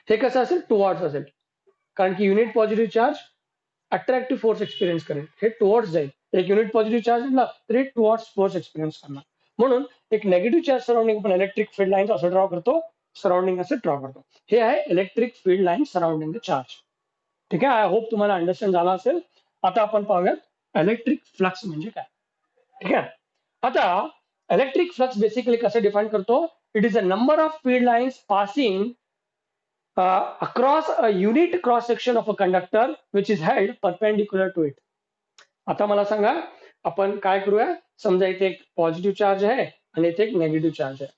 हे कसं असेल, टुवर्ड्स असेल, कारण की unit positive charge attractive force experience करेल, हे टुवर्ड्स जाईल. एक युनिट पॉझिटिव्ह चार्ज आणला, तर हे टुवर्ड्स फोर्स एक्सपिरियन्स करणार. म्हणून एक नेगेटिव्ह चार्ज सराउंडिंग आपण इलेक्ट्रिक फील्ड लाईन्स असं ड्रॉ करतो, सराउंडिंग असं ड्रॉ करतो. हे आहे electric field line surrounding the charge. ठीक आहे. आय होप तुम्हाला अंडरस्टँड झाला असेल. आता आपण पाहूयात इलेक्ट्रिक फ्लक्स म्हणजे काय. ठीक आहे. आता इलेक्ट्रिक फ्लक्स बेसिकली कसं डिफाईन करतो, it is a number of field lines passing across a unit cross section of a conductor which is held perpendicular to it. आता मला सांगा, आपण काय करूया, समजा इथे एक पॉझिटिव्ह चार्ज आहे आणि इथे एक नेगेटिव्ह चार्ज आहे.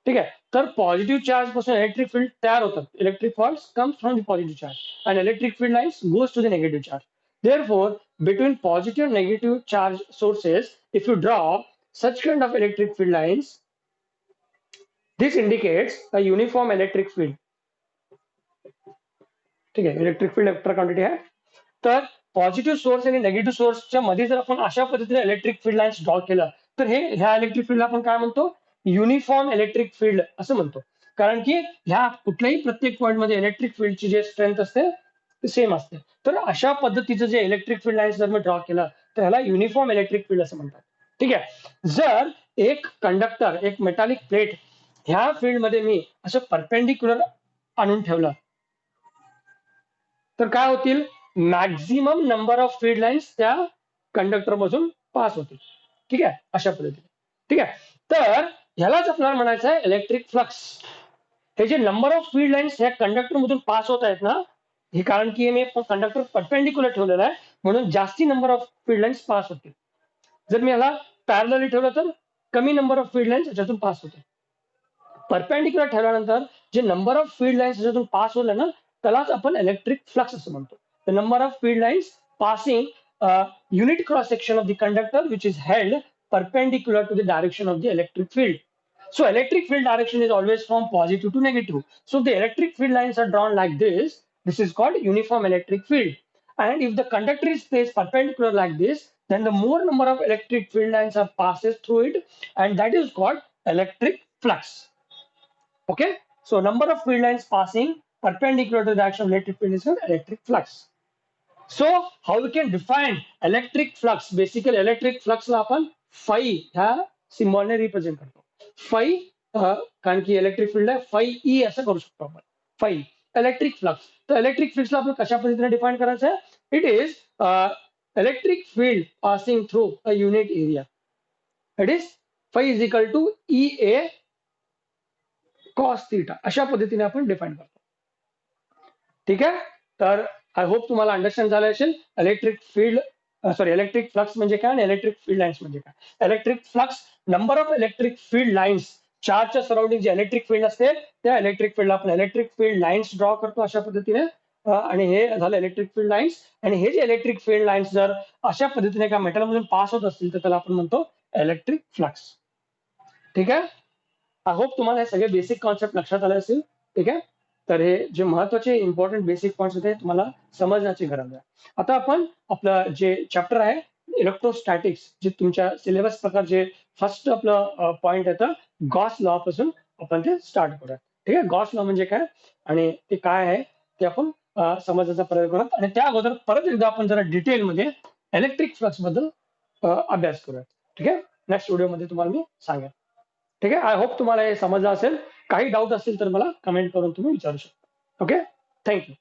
ठीक आहे. तर पॉझिटिव्ह चार्ज पासून इलेक्ट्रिक फील्ड तयार होतात. Electric force comes from the positive charge and electric field lines goes to the negative charge. Therefore, between positive and negative charge sources, if you draw such kind of electric field lines, this indicates a uniform electric field. ठीक आहे. Electric field vector quantity आहे. तर positive source आणि negative सोर्सच्या मध्ये जर आपण अशा पद्धतीने इलेक्ट्रिक फील्ड लाईन्स ड्रॉ केलं, तर ह्या इलेक्ट्रिक फील्डला आपण काय म्हणतो, युनिफॉर्म इलेक्ट्रिक फील्ड असं म्हणतो. कारण की ह्या कुठल्याही प्रत्येक पॉईंटमध्ये इलेक्ट्रिक फील्डची जे स्ट्रेंथ असते ते सेम असते. तर अशा पद्धतीचं जे इलेक्ट्रिक फील्ड लाईन्स जर मी ड्रॉ केलं, तर ह्याला युनिफॉर्म इलेक्ट्रिक फील्ड असं म्हणतात. ठीक आहे. जर एक कंडक्टर, एक मेटालिक प्लेट ह्या फील्डमध्ये मी असं परपेंडिक्युलर आणून ठेवलं, तर काय होतील, maximum number of field lines त्या कंडक्टर मधून पास होतील. ठीक आहे. अशा पद्धतीने. ठीक आहे. तर ह्यालाच आपल्याला म्हणायचं आहे इलेक्ट्रिक फ्लक्स. हे जे नंबर ऑफ फील्ड लाईन्स ह्या कंडक्टर मधून पास होत आहेत ना, हे कारण की मी कंडक्टर परपेंडिक्युलर ठेवलेला आहे, म्हणून जास्ती number of field lines pass होतील. जर मी ह्याला पॅरलली ठेवलं, तर कमी नंबर ऑफ फील्ड लाईन्स याच्यातून पास होतील. परपेंडिक्युलर ठेवल्यानंतर जे नंबर ऑफ फील्ड लाईन्स याच्यातून पास होले ना, त्यालाच आपण इलेक्ट्रिक फ्लक्स असं म्हणतो. The number of field lines passing unit cross section of the conductor which is held perpendicular to the direction of the electric field. So electric field direction is always from positive to negative. So the electric field lines are drawn like this. This is called uniform electric field. And if the conductor is placed perpendicular like this, then the more number of electric field lines are passes through it, and that is called electric flux. Okay. So number of field lines passing perpendicular to the direction of electric field is called electric flux. So how we can define electric flux? Basically electric flux ला आपण phi ह्या symbol ने represent करतो. Phi कारण की electric field आहे phi E असं करू शकतो आपण. Phi electric flux. तर इलेक्ट्रिक फील्ड आपण कशा पद्धतीने डिफाइन करायचं आहे? It is electric field passing through a unit area. It is phi is equal to EA cos theta. अशा पद्धतीने आपण डिफाइन करतो. ठीक आहे. तर आय होप तुम्हाला अंडरस्टँड झालं असेल इलेक्ट्रिक फील्ड इलेक्ट्रिक फ्लक्स म्हणजे काय आणि इलेक्ट्रिक फील्ड लाईन्स म्हणजे काय. Electric flux number of electric field lines चार्जच्या सराउंडिंग जे इलेक्ट्रिक फील्ड असते त्या इलेक्ट्रिक फील्डला आपण इलेक्ट्रिक फील्ड लाईन्स ड्रॉ करतो अशा पद्धतीने. आणि हे झालं इलेक्ट्रिक फील्ड लाईन्स. आणि हे जे इलेक्ट्रिक फील्ड लाईन्स जर अशा पद्धतीने एका मेटलमधून पास होत असतील तर त्याला आपण म्हणतो इलेक्ट्रिक फ्लक्स. ठीक आहे. आय होप तुम्हाला हे सगळे बेसिक कॉन्सेप्ट लक्षात आले असतील. ठीक आहे. तर हे जे महत्वाचे इम्पॉर्टंट बेसिक पॉईंट्स होते तुम्हाला समजण्याची गरज आहे. आता आपण आपलं जे चॅप्टर आहे इलेक्ट्रोस्टॅटिक्स जे तुमच्या सिलेबस प्रकार जे फर्स्ट आपलं पॉईंट येतं गॉस लॉ पासून आपण ते स्टार्ट करूया. ठीक आहे. गॉस लॉ म्हणजे काय आणि ते काय आहे ते आपण समजण्याचा प्रयत्न करूयात. आणि त्या अगोदर परत एकदा आपण जरा डिटेलमध्ये इलेक्ट्रिक फ्लक्स बद्दल अभ्यास करूयात. ठीक आहे. नेक्स्ट व्हिडिओमध्ये तुम्हाला मी सांगेन. ठीक आहे. आय होप तुम्हाला हे समजलं असेल. काही डाऊट असतील तर मला कमेंट करून तुम्ही विचारू शकता. ओके. थँक्यू.